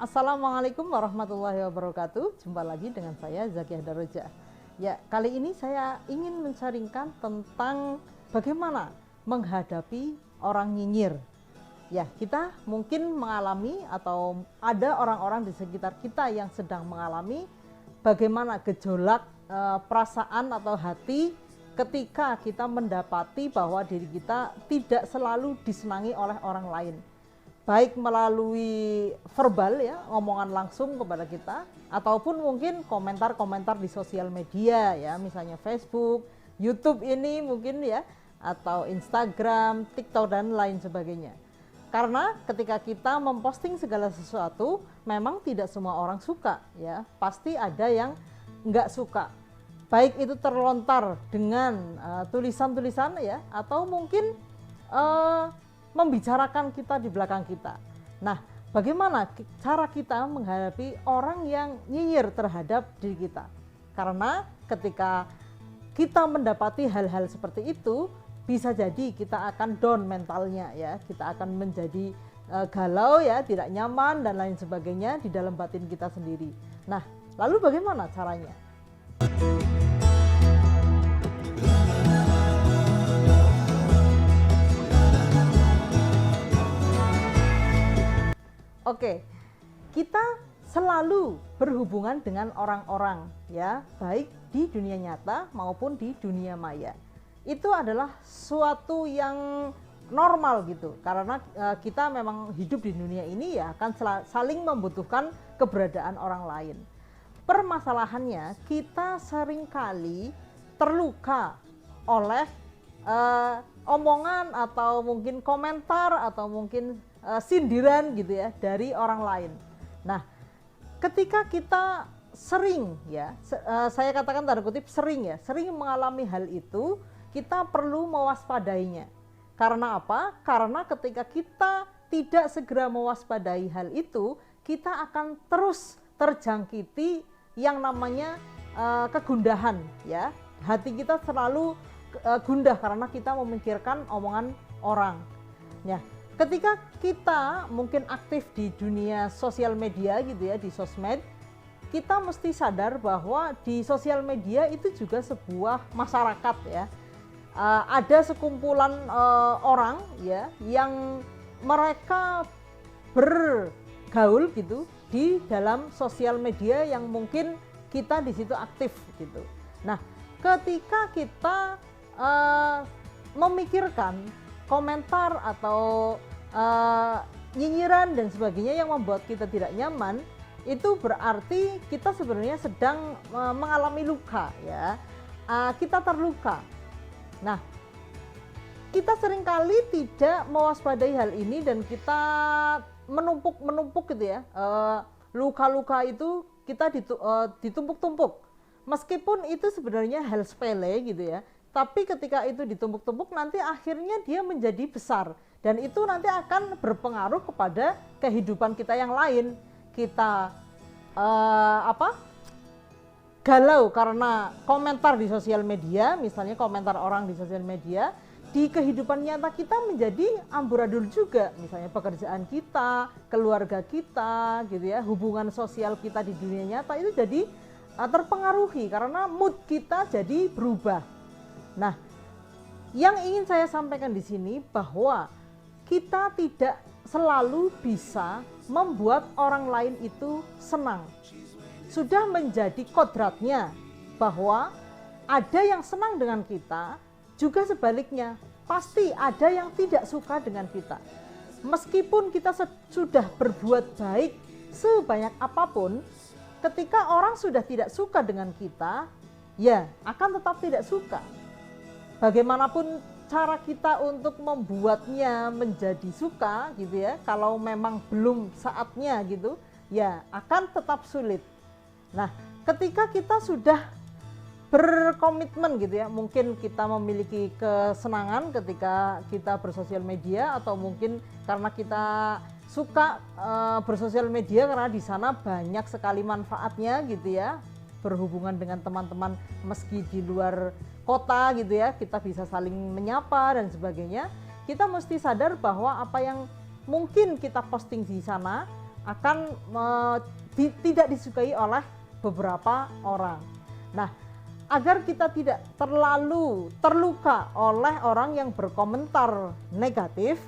Assalamualaikum warahmatullahi wabarakatuh. Jumpa lagi dengan saya Zakiah Daroja. Ya, kali ini saya ingin mencaringkan tentang bagaimana menghadapi orang nyinyir. Ya, kita mungkin mengalami atau ada orang-orang di sekitar kita yang sedang mengalami bagaimana gejolak perasaan atau hati ketika kita mendapati bahwa diri kita tidak selalu disenangi oleh orang lain. Baik melalui verbal ya, omongan langsung kepada kita, ataupun mungkin komentar-komentar di sosial media ya, misalnya Facebook, YouTube ini mungkin ya, atau Instagram, TikTok dan lain sebagainya. Karena ketika kita memposting segala sesuatu, memang tidak semua orang suka ya, pasti ada yang nggak suka. Baik itu terlontar dengan tulisan-tulisan ya, atau mungkin membicarakan kita di belakang kita. Nah, bagaimana cara kita menghadapi orang yang nyinyir terhadap diri kita? Karena ketika kita mendapati hal-hal seperti itu, bisa jadi kita akan down mentalnya ya, kita akan menjadi galau ya, tidak nyaman dan lain sebagainya di dalam batin kita sendiri. Nah, lalu bagaimana caranya? Oke, kita selalu berhubungan dengan orang-orang ya, baik di dunia nyata maupun di dunia maya. Itu adalah suatu yang normal gitu, karena kita memang hidup di dunia ini ya akan saling membutuhkan keberadaan orang lain. Permasalahannya kita seringkali terluka oleh omongan atau mungkin komentar atau mungkin sindiran gitu ya dari orang lain. Nah, ketika kita sering ya, saya katakan tanda kutip sering mengalami hal itu, kita perlu mewaspadainya. Karena apa? Karena ketika kita tidak segera mewaspadai hal itu, kita akan terus terjangkiti yang namanya kegundahan ya. Hati kita selalu gundah karena kita memikirkan omongan orang. Ya, ketika kita mungkin aktif di dunia sosial media gitu ya, di sosmed, kita mesti sadar bahwa di sosial media itu juga sebuah masyarakat ya. Ada sekumpulan orang ya yang mereka bergaul gitu di dalam sosial media yang mungkin kita di situ aktif gitu. Nah, ketika kita memikirkan komentar atau nyinyiran dan sebagainya yang membuat kita tidak nyaman, itu berarti kita sebenarnya sedang mengalami luka ya, kita terluka. Nah, kita seringkali tidak mewaspadai hal ini dan kita menumpuk gitu ya, luka-luka itu kita ditumpuk-tumpuk, meskipun itu sebenarnya hal sepele gitu ya. Tapi ketika itu ditumpuk-tumpuk nanti akhirnya dia menjadi besar dan itu nanti akan berpengaruh kepada kehidupan kita yang lain. Kita galau karena komentar di sosial media, misalnya komentar orang di sosial media, di kehidupan nyata kita menjadi amburadul juga, misalnya pekerjaan kita, keluarga kita gitu ya, hubungan sosial kita di dunia nyata itu jadi terpengaruhi karena mood kita jadi berubah. Nah, yang ingin saya sampaikan di sini bahwa kita tidak selalu bisa membuat orang lain itu senang. Sudah menjadi kodratnya bahwa ada yang senang dengan kita, juga sebaliknya pasti ada yang tidak suka dengan kita. Meskipun kita sudah berbuat baik sebanyak apapun, ketika orang sudah tidak suka dengan kita, ya akan tetap tidak suka. Bagaimanapun cara kita untuk membuatnya menjadi suka gitu ya, kalau memang belum saatnya gitu, ya akan tetap sulit. Nah, ketika kita sudah berkomitmen gitu ya, mungkin kita memiliki kesenangan ketika kita bersosial media, atau mungkin karena kita suka bersosial media karena di sana banyak sekali manfaatnya gitu ya, berhubungan dengan teman-teman meski di luar kota gitu ya, kita bisa saling menyapa dan sebagainya. Kita mesti sadar bahwa apa yang mungkin kita posting di sana akan tidak disukai oleh beberapa orang. Nah, agar kita tidak terlalu terluka oleh orang yang berkomentar negatif,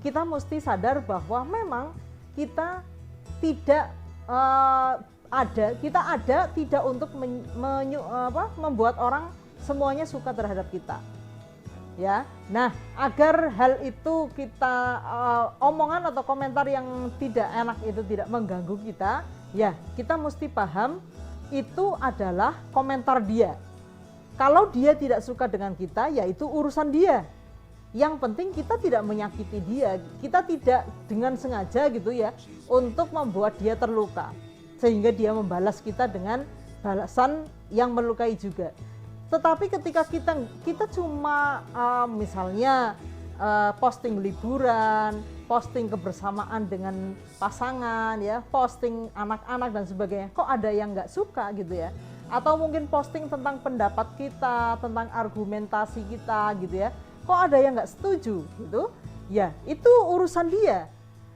kita mesti sadar bahwa memang kita tidak ada tidak untuk membuat orang semuanya suka terhadap kita. Ya, nah agar hal itu kita omongan atau komentar yang tidak enak itu tidak mengganggu kita, ya kita mesti paham itu adalah komentar dia. Kalau dia tidak suka dengan kita, ya itu urusan dia. Yang penting kita tidak menyakiti dia, kita tidak dengan sengaja gitu ya untuk membuat dia terluka, sehingga dia membalas kita dengan balasan yang melukai juga. Tetapi ketika kita cuma misalnya posting liburan, posting kebersamaan dengan pasangan ya, posting anak-anak dan sebagainya, kok ada yang nggak suka gitu ya, atau mungkin posting tentang pendapat kita, tentang argumentasi kita gitu ya, kok ada yang nggak setuju gitu, ya itu urusan dia.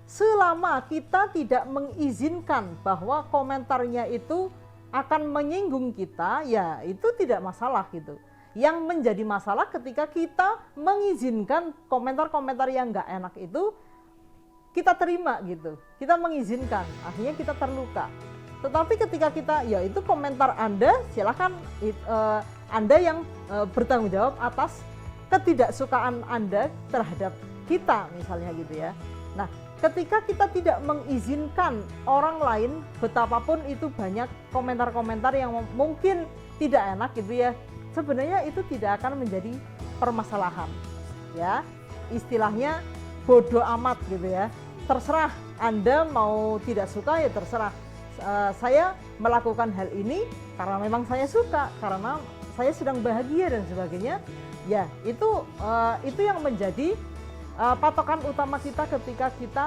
Selama kita tidak mengizinkan bahwa komentarnya itu akan menyinggung kita, ya itu tidak masalah gitu. Yang menjadi masalah ketika kita mengizinkan komentar-komentar yang nggak enak itu kita terima gitu, kita mengizinkan, akhirnya kita terluka. Tetapi ketika kita, ya itu komentar Anda, silakan Anda yang bertanggung jawab atas ketidaksukaan Anda terhadap kita misalnya gitu ya. Nah, ketika kita tidak mengizinkan orang lain, betapapun itu banyak komentar-komentar yang mungkin tidak enak gitu ya, sebenarnya itu tidak akan menjadi permasalahan ya. Istilahnya bodoh amat gitu ya, terserah Anda mau tidak suka ya terserah. Saya melakukan hal ini karena memang saya suka, karena saya sedang bahagia dan sebagainya, ya itu yang menjadi patokan utama kita ketika kita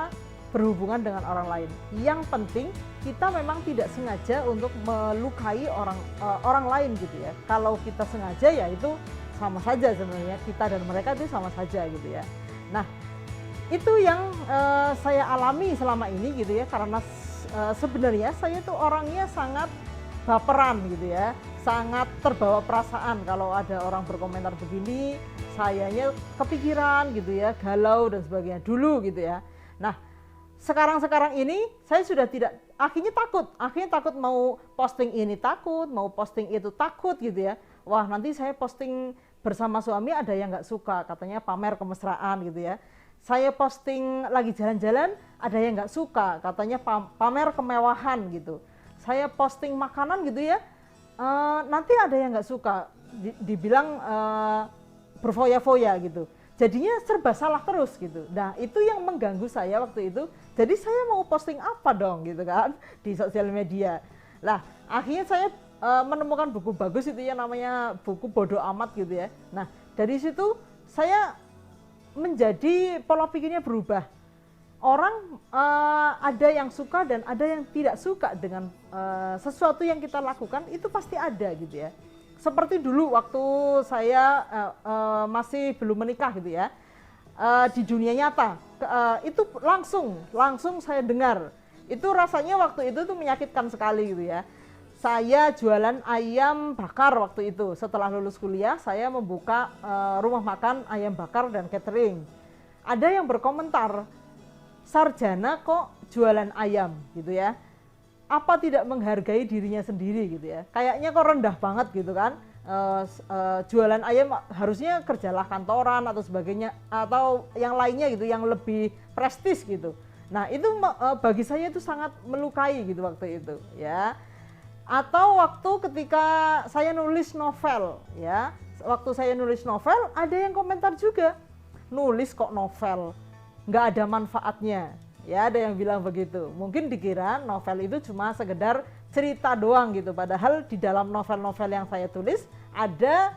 berhubungan dengan orang lain. Yang penting kita memang tidak sengaja untuk melukai orang lain gitu ya. Kalau kita sengaja ya itu sama saja sebenarnya, kita dan mereka itu sama saja gitu ya. Nah, itu yang saya alami selama ini gitu ya, karena sebenarnya saya itu orangnya sangat baperan gitu ya, sangat terbawa perasaan. Kalau ada orang berkomentar begini, sayanya kepikiran gitu ya, galau dan sebagainya dulu gitu ya. Nah, sekarang ini saya sudah tidak, akhirnya takut mau posting ini takut, mau posting itu takut gitu ya. Wah, nanti saya posting bersama suami ada yang nggak suka, katanya pamer kemesraan gitu ya. Saya posting lagi jalan-jalan ada yang nggak suka, katanya pamer kemewahan gitu. Saya posting makanan gitu ya, nanti ada yang nggak suka, dibilang berfoya-foya gitu. Jadinya serba salah terus gitu. Nah, itu yang mengganggu saya waktu itu. Jadi saya mau posting apa dong gitu kan di sosial media. Lah, akhirnya saya menemukan buku bagus itu ya, namanya buku Bodoh Amat gitu ya. Nah, dari situ saya menjadi pola pikirnya berubah. Orang ada yang suka dan ada yang tidak suka dengan sesuatu yang kita lakukan, itu pasti ada gitu ya. Seperti dulu waktu saya masih belum menikah gitu ya, di dunia nyata itu langsung saya dengar, itu rasanya waktu itu tuh menyakitkan sekali gitu ya. Saya jualan ayam bakar waktu itu, setelah lulus kuliah saya membuka rumah makan ayam bakar dan catering. Ada yang berkomentar, sarjana kok jualan ayam gitu ya, apa tidak menghargai dirinya sendiri gitu ya, kayaknya kok rendah banget gitu kan. Jualan ayam harusnya kerjalah kantoran atau sebagainya, atau yang lainnya gitu yang lebih prestis gitu. Nah itu bagi saya itu sangat melukai gitu waktu itu ya. Atau waktu ketika saya nulis novel ya, waktu saya nulis novel ada yang komentar juga, nulis kok novel nggak ada manfaatnya ya, ada yang bilang begitu. Mungkin dikira novel itu cuma sekedar cerita doang gitu, padahal di dalam novel-novel yang saya tulis ada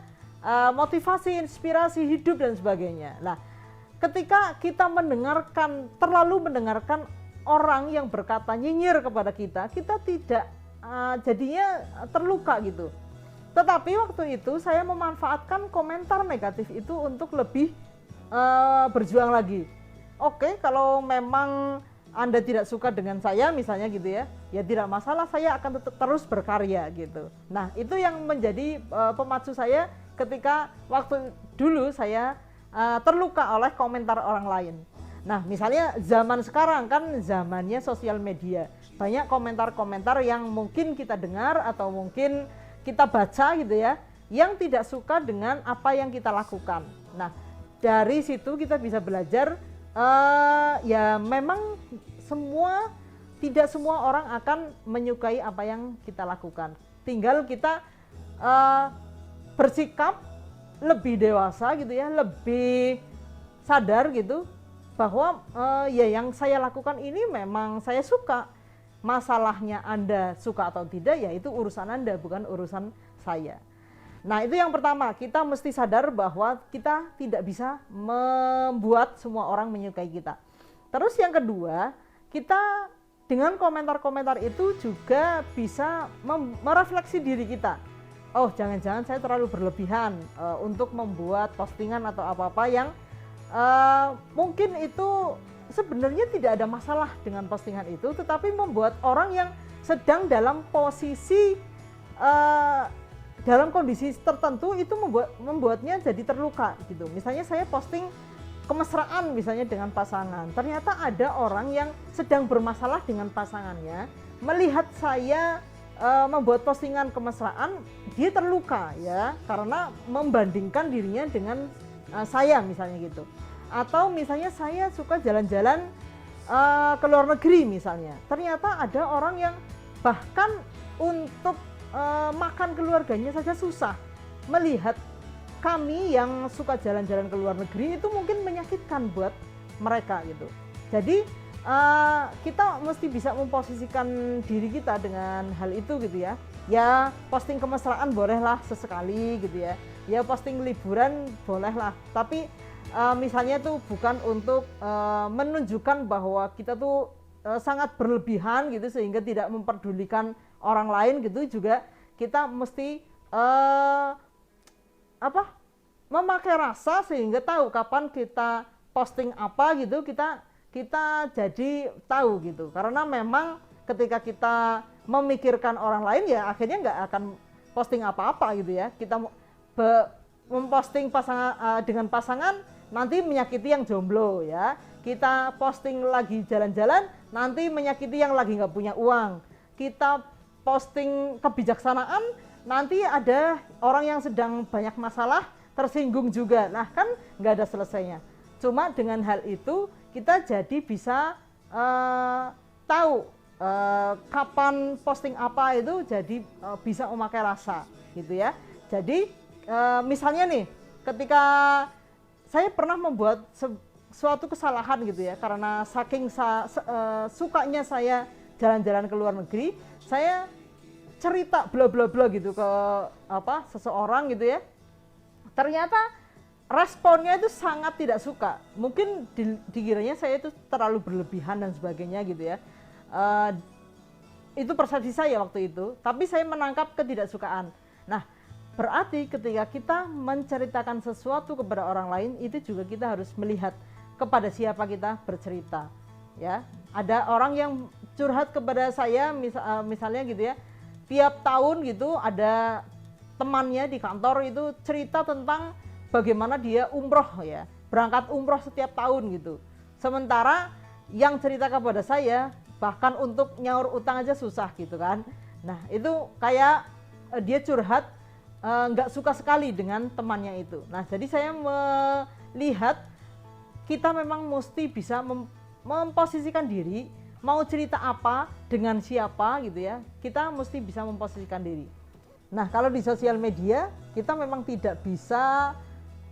motivasi, inspirasi hidup dan sebagainya. Nah, ketika kita terlalu mendengarkan orang yang berkata nyinyir kepada kita, kita tidak jadinya terluka gitu. Tetapi waktu itu saya memanfaatkan komentar negatif itu untuk lebih berjuang lagi. Oke, kalau memang Anda tidak suka dengan saya misalnya gitu ya, ya tidak masalah, saya akan tetap terus berkarya gitu. Nah itu yang menjadi pemacu saya ketika waktu dulu saya terluka oleh komentar orang lain. Nah misalnya zaman sekarang kan zamannya sosial media, banyak komentar-komentar yang mungkin kita dengar atau mungkin kita baca gitu ya, yang tidak suka dengan apa yang kita lakukan. Nah dari situ kita bisa belajar, ya memang tidak semua orang akan menyukai apa yang kita lakukan. Tinggal kita bersikap lebih dewasa gitu ya, lebih sadar gitu bahwa ya yang saya lakukan ini memang saya suka. Masalahnya Anda suka atau tidak ya itu urusan Anda, bukan urusan saya. Nah itu yang pertama, kita mesti sadar bahwa kita tidak bisa membuat semua orang menyukai kita. Terus yang kedua, kita dengan komentar-komentar itu juga bisa merefleksi diri kita. Oh jangan-jangan saya terlalu berlebihan untuk membuat postingan atau apa-apa yang mungkin itu sebenarnya tidak ada masalah dengan postingan itu, tetapi membuat orang yang sedang dalam posisi dalam kondisi tertentu itu membuatnya jadi terluka gitu. Misalnya saya posting kemesraan misalnya dengan pasangan, ternyata ada orang yang sedang bermasalah dengan pasangannya, melihat saya membuat postingan kemesraan, dia terluka ya karena membandingkan dirinya dengan saya misalnya gitu. Atau misalnya saya suka jalan-jalan ke luar negeri misalnya, ternyata ada orang yang bahkan untuk makan keluarganya saja susah. Melihat kami yang suka jalan-jalan ke luar negeri itu mungkin menyakitkan buat mereka gitu. Jadi kita mesti bisa memposisikan diri kita dengan hal itu gitu ya. Ya posting kemesraan bolehlah sesekali gitu ya. Ya posting liburan bolehlah. Tapi misalnya tuh bukan untuk menunjukkan bahwa kita tuh sangat berlebihan gitu sehingga tidak memperdulikan orang lain gitu. Juga kita mesti memakai rasa sehingga tahu kapan kita posting apa gitu, kita jadi tahu gitu. Karena memang ketika kita memikirkan orang lain ya akhirnya nggak akan posting apa-apa gitu ya. Kita memposting pasangan dengan pasangan nanti menyakiti yang jomblo ya. Kita posting lagi jalan-jalan nanti menyakiti yang lagi nggak punya uang. Kita posting kebijaksanaan nanti ada orang yang sedang banyak masalah tersinggung juga. Nah kan nggak ada selesainya. Cuma dengan hal itu kita jadi bisa tahu kapan posting apa itu, jadi bisa memakai rasa gitu ya. Jadi misalnya nih ketika saya pernah membuat suatu kesalahan gitu ya, karena saking sukanya saya jalan-jalan ke luar negeri, saya cerita bla bla bla gitu ke seseorang gitu ya. Ternyata responnya itu sangat tidak suka. Mungkin dikiranya saya itu terlalu berlebihan dan sebagainya gitu ya. Itu persepsi saya waktu itu, tapi saya menangkap ketidaksukaan. Nah, berarti ketika kita menceritakan sesuatu kepada orang lain, itu juga kita harus melihat kepada siapa kita bercerita. Ya, ada orang yang curhat kepada saya, misalnya gitu ya, tiap tahun gitu ada temannya di kantor itu cerita tentang bagaimana dia umroh ya, berangkat umroh setiap tahun gitu. Sementara yang cerita kepada saya bahkan untuk nyaur utang aja susah gitu kan. Nah itu kayak dia curhat nggak suka sekali dengan temannya itu. Nah jadi saya melihat kita memang mesti bisa memposisikan diri, mau cerita apa dengan siapa gitu ya, kita mesti bisa memposisikan diri. Nah kalau di sosial media kita memang tidak bisa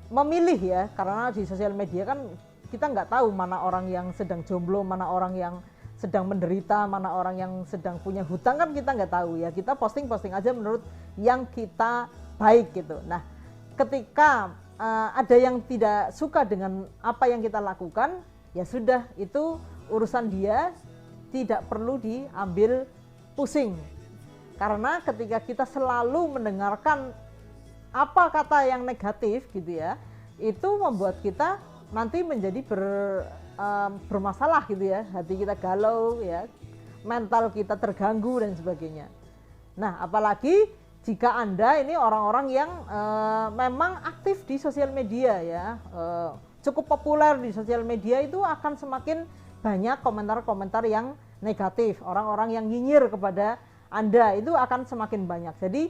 memilih ya, karena di sosial media kan kita nggak tahu mana orang yang sedang jomblo, mana orang yang sedang menderita, mana orang yang sedang punya hutang, kan kita nggak tahu ya. Kita posting aja menurut yang kita baik gitu. Nah ketika ada yang tidak suka dengan apa yang kita lakukan, ya sudah, itu urusan dia, tidak perlu diambil pusing. Karena ketika kita selalu mendengarkan apa kata yang negatif gitu ya, itu membuat kita nanti menjadi bermasalah gitu ya, hati kita galau ya, mental kita terganggu dan sebagainya. Nah, apalagi jika Anda ini orang-orang yang memang aktif di sosial media ya, cukup populer di sosial media, itu akan semakin banyak komentar-komentar yang negatif, orang-orang yang nyinyir kepada Anda itu akan semakin banyak. Jadi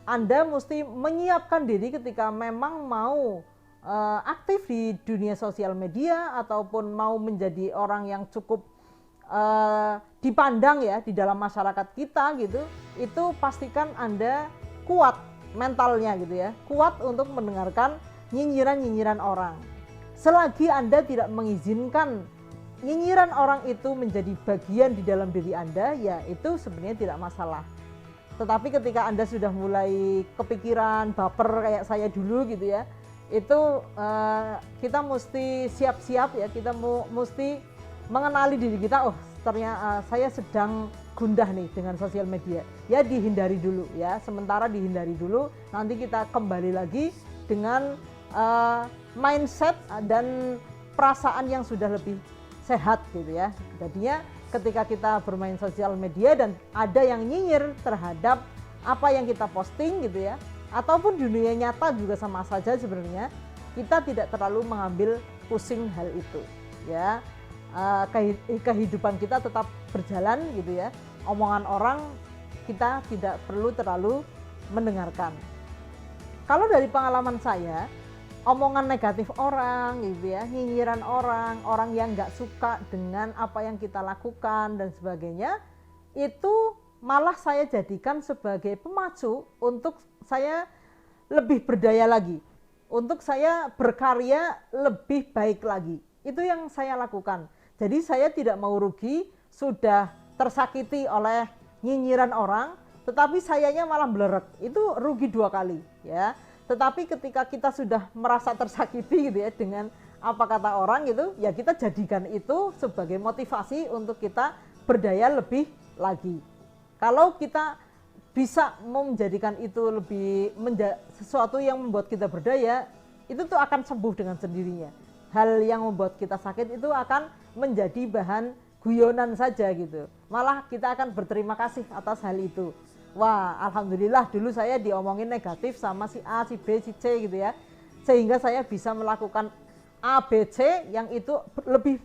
Anda mesti menyiapkan diri ketika memang mau aktif di dunia sosial media ataupun mau menjadi orang yang cukup dipandang ya di dalam masyarakat kita gitu, itu pastikan Anda kuat mentalnya gitu ya, kuat untuk mendengarkan nyinyiran-nyinyiran orang. Selagi Anda tidak mengizinkan nyinyiran orang itu menjadi bagian di dalam diri Anda, ya itu sebenarnya tidak masalah. Tetapi ketika Anda sudah mulai kepikiran, baper kayak saya dulu gitu ya, itu kita mesti siap-siap ya, kita mesti mengenali diri kita, oh ternyata saya sedang gundah nih dengan sosial media. Ya dihindari dulu ya, sementara dihindari dulu, nanti kita kembali lagi dengan mindset dan perasaan yang sudah lebih sehat gitu ya. Jadinya ketika kita bermain sosial media dan ada yang nyinyir terhadap apa yang kita posting gitu ya, ataupun dunia nyata juga sama saja sebenarnya, kita tidak terlalu mengambil pusing hal itu ya. Kehidupan kita tetap berjalan gitu ya, omongan orang kita tidak perlu terlalu mendengarkan. Kalau dari pengalaman saya, omongan negatif orang gitu ya, nyinyiran orang yang nggak suka dengan apa yang kita lakukan dan sebagainya, itu malah saya jadikan sebagai pemacu untuk saya lebih berdaya lagi, untuk saya berkarya lebih baik lagi. Itu yang saya lakukan. Jadi saya tidak mau rugi, sudah tersakiti oleh nyinyiran orang, tetapi sayanya malah belerek. Itu rugi 2 kali ya. Tetapi ketika kita sudah merasa tersakiti gitu ya dengan apa kata orang gitu, ya kita jadikan itu sebagai motivasi untuk kita berdaya lebih lagi. Kalau kita bisa menjadikan itu lebih sesuatu yang membuat kita berdaya, itu tuh akan sembuh dengan sendirinya. Hal yang membuat kita sakit itu akan menjadi bahan guyonan saja gitu. Malah kita akan berterima kasih atas hal itu. Wah, alhamdulillah dulu saya diomongin negatif sama si A, si B, si C gitu ya. Sehingga saya bisa melakukan A, B, C yang itu lebih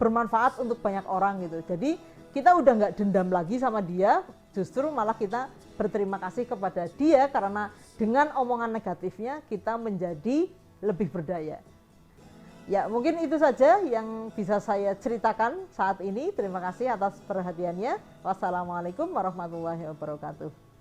bermanfaat untuk banyak orang gitu. Jadi kita udah nggak dendam lagi sama dia, justru malah kita berterima kasih kepada dia karena dengan omongan negatifnya kita menjadi lebih berdaya. Ya, mungkin itu saja yang bisa saya ceritakan saat ini. Terima kasih atas perhatiannya. Wassalamualaikum warahmatullahi wabarakatuh.